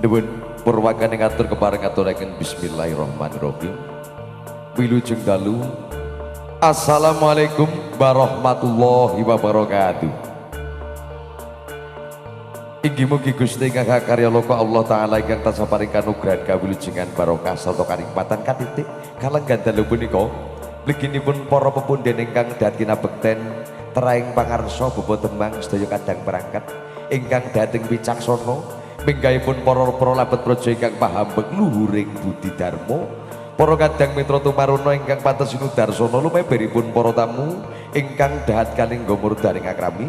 Nuwun purwakane ngatur kepareng aturaken bismillahirrahmanirrahim. Wilujeng dalu. Assalamualaikum warahmatullahi wabarakatuh. Inggih mugi Gusti ingkang karya loka Allah taala ingkang tansah paring kanugrahan kawilujengan barokah sarta kanikmatan katitik kalenggan dalu punika mliginipun para pepundhen ingkang dadi kinabekten teraing pangarsa bebotembang sedaya kadang perangkat ingkang dhateng wicaksana minggahipun para pralabet praja ingkang pahambeg luhuring budi dharma para kadang mitra tumaruna ingkang pantes sinudarsana lumeberipun para tamu ingkang dahat kalengga murdaning akrami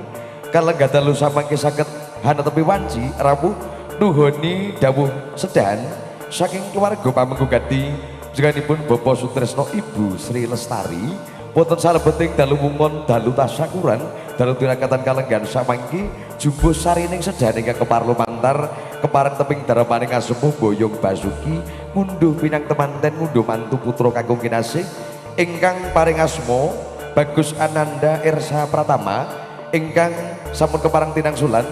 kalenggan dalu samangke saged hana tepi wanci rawuh nuhuni dawuh sedahan saking keluarga pamenggo gati jenenganipun Bapak Sutresno Ibu Sri Lestari wonten salebeting dalu wungon dalu tasyakuran dalu tirakatan kalenggan samangke jumbo sarining sedahan ingkang keparlumantar kepareng teping darapaning asemu boyong basuki ngunduh pinang temanten ngunduh mantu putra kakung kinasih ingkang paring asma Bagus Ananda Ersa Pratama ingkang sampun kepareng tinang sulan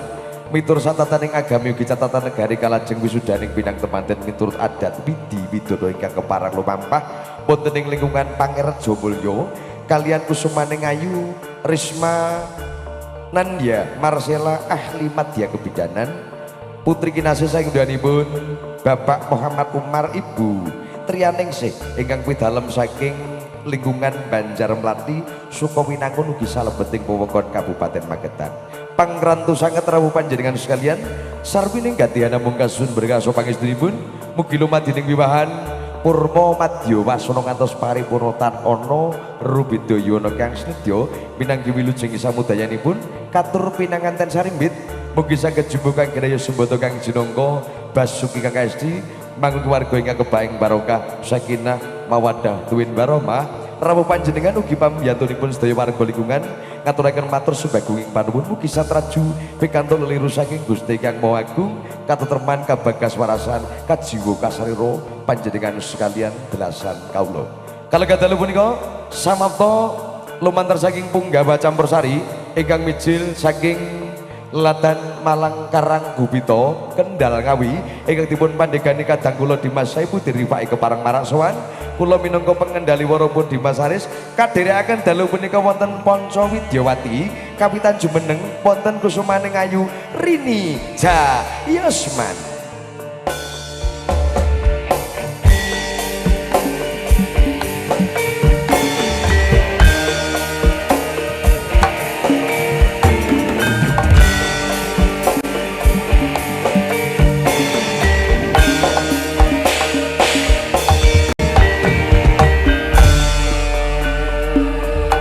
mitur satataning agami ugi catatan negari kalajeng wisudaning pinang temanten miturut adat widi widodo ingkang keparang lumampah wonten ing lingkungan Pangerejo Mulya kalian kusumaning ayu Risma Nandya Marcella Ahli Madya Kebidanan putri kinasih saking dayanipun Bapak Muhammad Umar Ibu Trianingsih ingkang pidalem saking lingkungan Banjar Melati Sukawinangun ugi salebeting wewengkon Kabupaten Magetan pangrantu sanget rawuh panjenengan sekalian sarwining gadihana mungkasun berkah pangestrinipun mugi lumadining wiwahan purma madya wasana ngantos paripurna tan ana rubidayana kang snedya minangka wilujeng samudayanipun katur pinanganten sarimbit mugi saged jumbo kang kiraya sumbata kang jinangka basuki kang esti mangun keluarga ingkang kebaing barokah sakinah mawaddah tuwin warahmah rawuh panjenengan ugi pambiyantunipun sedaya warga lingkungan ngaturaken matur subagunging panuwun mugi satraju pikantuk leliru saking Gusti Kang Maha Agung katentreman kabagas warasan kajiwa kasarira panjenengan sekalian delasan kawula kalenggan dalu punika samapta lumantar saking punggawa campur sari ingkang mijil saking Latan Malang Karang Gubito Kendal Ngawi ingkang dipun pandegani kadang kula Dimas Saipul dirifai keparang marak sowan kula minangka pengendali warapun Dimas Haris kadherekaken dalu punika wonten Panca Widyawati kapitan jumeneng wonten kusumaning ayu Rini Jayosman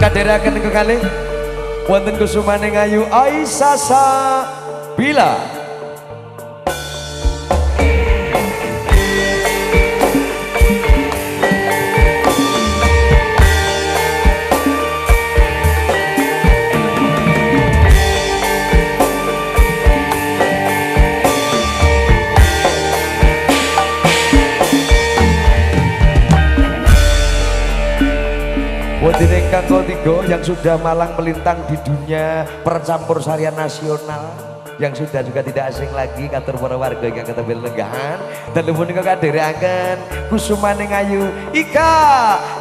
kadherekaken kekalih wonten kusumaning ayu Aisyah Sabila wonten ingkang ketiga yang sudah malang melintang di dunia percampur sarian nasional yang sudah juga tidak asing lagi katur para warga ingkang ketembil lenggahan dan punika kadherekaken kusumaning ayu Ika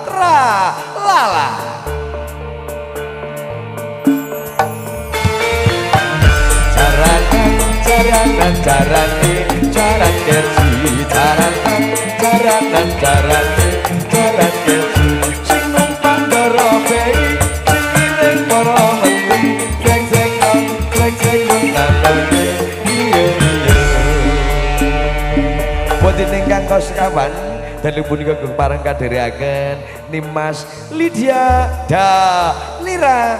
Tralala jaranan jarane jaran kerji jaranan jarane jaran kerji ingkang kosekawan dalu punika kepareng kadherekaken Nimas Lydia Dalira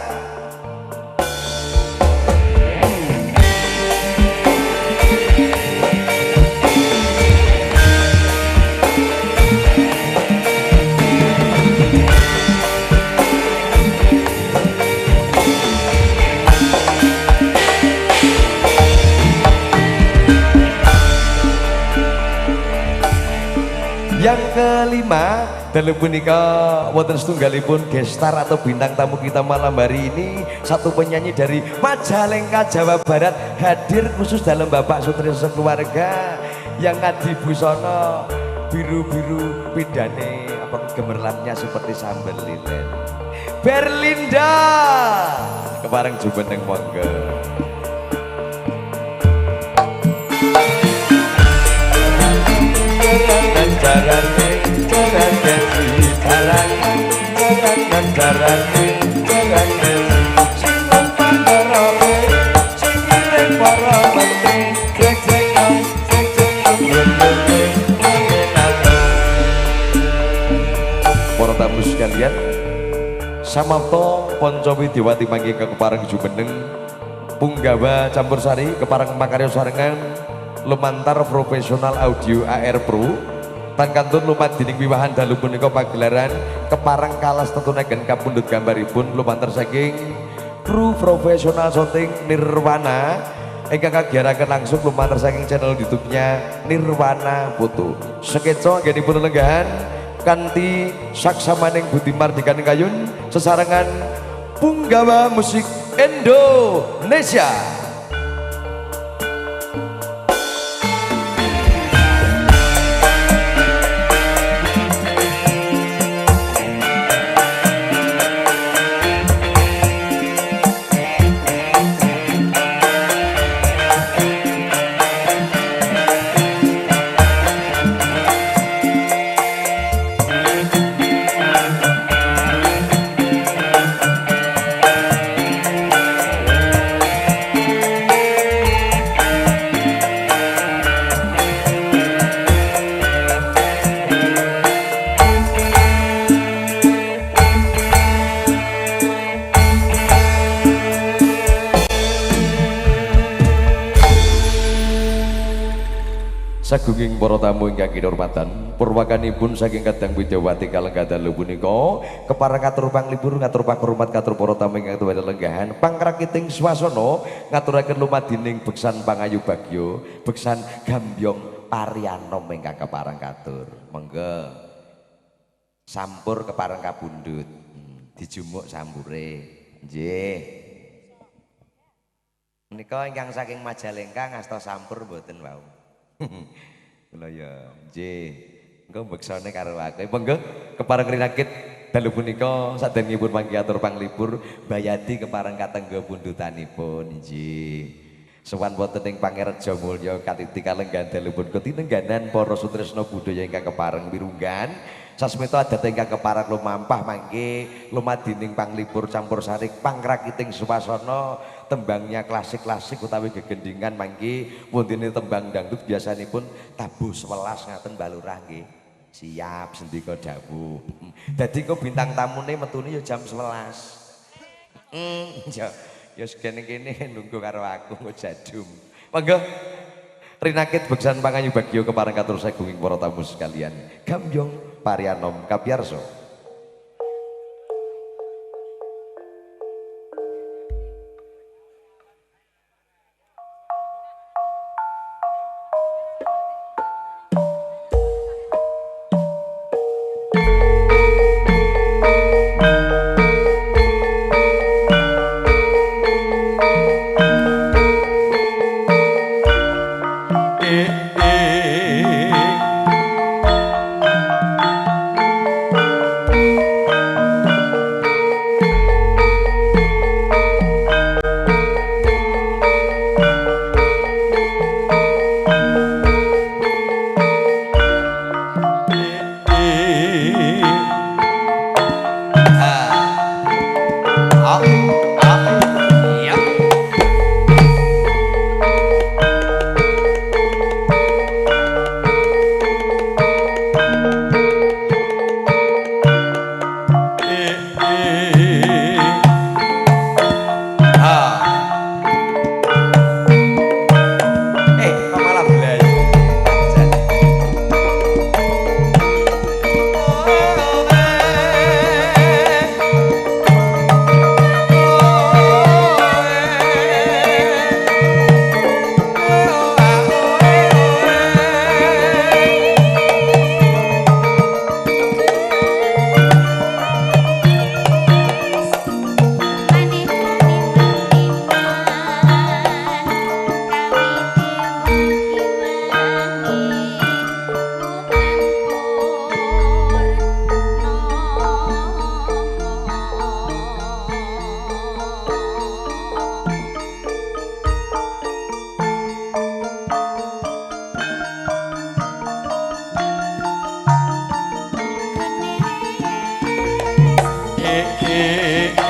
yang kelima dalu punika wonten setunggalipun gestar atau bintang tamu kita malam hari ini satu penyanyi dari Majalengka Jawa Barat hadir khusus dalam Bapak Sutresno keluarga yang ngadi busana biru-biru pindane apa gemerlapnya seperti sambal lilin. Berlinda kebareng jumeneng monggo. Para tamu sekalian, samapta Panca Widyawati mangke kepareng jumeneng Punggawa Campursari kepareng makarya sarengan lumantar profesional audio AR Pro tan kantun lumat dining wiwahan dalu punika pagelaran kepareng kalas tetunaken kapundhut gambaripun lumantar saking kru profesional shooting Nirwana ingkang kagiyaraken langsung lumantar saking channel YouTube-nya Nirwana Foto. Sekeca anggenipun lenggahan kanthi saksamaning Budi Mardikaning Kayun sesarengan Punggawa Musik Indonesia. Sagunging para tamu ingkang kinurmatan, purwakanipun saking Kadang Widyawati kalenggan dalu punika kepareng ngatur panglipur ngatur pakurmat katur para tamu ingkang tuwuh lenggahan pangrakiting swasana ngaturaken lumadining beksan pangayu bagyo beksan gambyong parianom ingkang kepareng katur. Monggo sampur kepareng kabundut dijumuk sambure nggih. Menika ingkang saking Majalengka ngasta sampur mboten wau. Kula ya nggih engko beksane karo aku. Monggo kepareng rinakit dalu punika saderengipun mangke atur panglipur Bayati kepareng katengga pundutanipun nggih. Sowan wonten ing Pangereja Mulya katiti kalenggan dalu punika tinengganan para sutresna budaya ingkang kepareng wirunggan sasmita adat ingkang kepareng lumampah mangke lumadining panglipur campursari pangrakiting swasana tembangnya klasik-klasik utawi gegendingan mangke wonten tembang dangdut biasanipun tabuh 11 ngaten balurah nggih. Siap sendika dawuh. Dadi kok bintang tamune metune ya jam 11. Ya kene-kene nunggu karo aku kok jadum. Monggo rinakit beksan pangayu bagyo kepareng katur sagunging para tamu sekalian. Gambyong parianom kapiyarsa.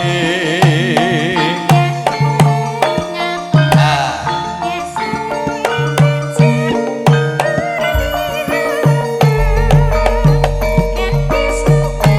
Hãy subscribe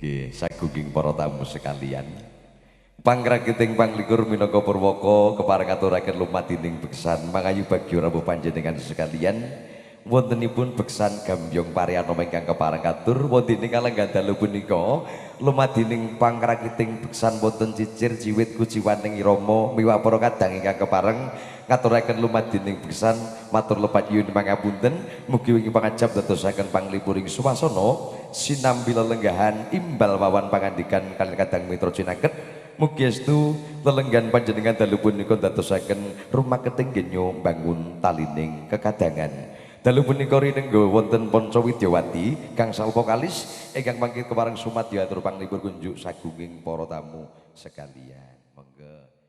Nggih, sagunging para tamu sekalian. Pangragiting panglikur minangka purwaka kepareng aturaken lumadining beksan mangayu bagya rawuh panjenengan sekalian. Wontenipun beksan gambyong parianama ingkang kepareng katur wonten ing kalenggan dalu punika lumadining pangragiting beksan wonten cicir jiwit kuciwaning irama miwah para kadang ingkang kepareng ngaturaken lumadining beksan matur lepat nyuwun pangapunten mugi wingi pangajab dadosaken panglipuring swasana sinambi lelenggahan imbal wawan pangandikan kaliyan kadang mitra cinaket mugi estu lelenggan panjenengan dalu punika dadosaken rumah ketinggenyo bangun talining kekadangan. Dalu punika rinengga wonten Panca Widyawati kang salpa kalis ingkang mangke kepareng sumadya atur panglipur kunjuk sagunging para tamu sekalian. Monggo.